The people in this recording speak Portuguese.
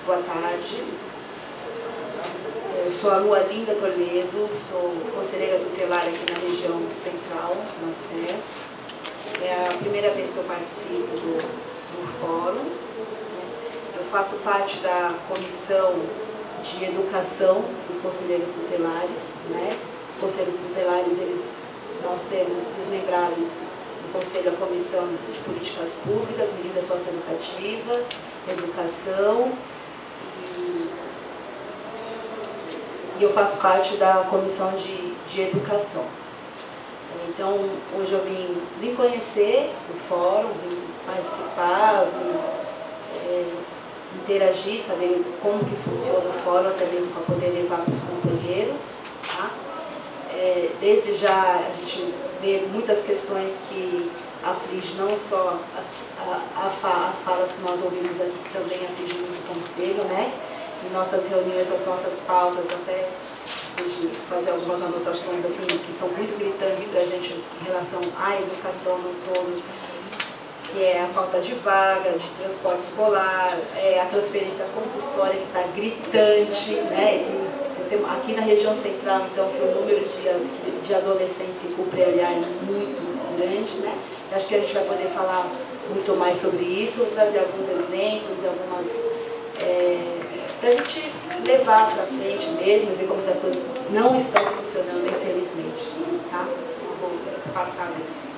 Boa tarde. Eu sou a Lua Linda Toledo, sou conselheira tutelar aqui na região central, na Sé. É a primeira vez que eu participo do fórum. Eu faço parte da comissão de educação dos conselheiros tutelares, né? Os conselheiros tutelares, nós temos desmembrados do conselho a comissão de políticas públicas, medida socioeducativa, educação, e eu faço parte da comissão de educação. Então, hoje eu vim conhecer o fórum, vim participar, interagir, saber como que funciona o fórum, até mesmo para poder levar para os companheiros. Tá? Desde já a gente vê muitas questões que afligem não só as falas que nós ouvimos aqui, que também afligem muito o conselho, né? Em nossas reuniões, as nossas pautas, até de fazer algumas anotações assim, que são muito gritantes para a gente em relação à educação no todo, que é a falta de vaga, de transporte escolar, a transferência compulsória que está gritante, né? Aqui na região central, então, que o número de adolescentes que cumprem a LEA é muito grande, né? Acho que a gente vai poder falar muito mais sobre isso, trazer alguns exemplos, para a gente levar para frente mesmo, ver como que as coisas não estão funcionando, infelizmente. Tá? Eu vou passar isso.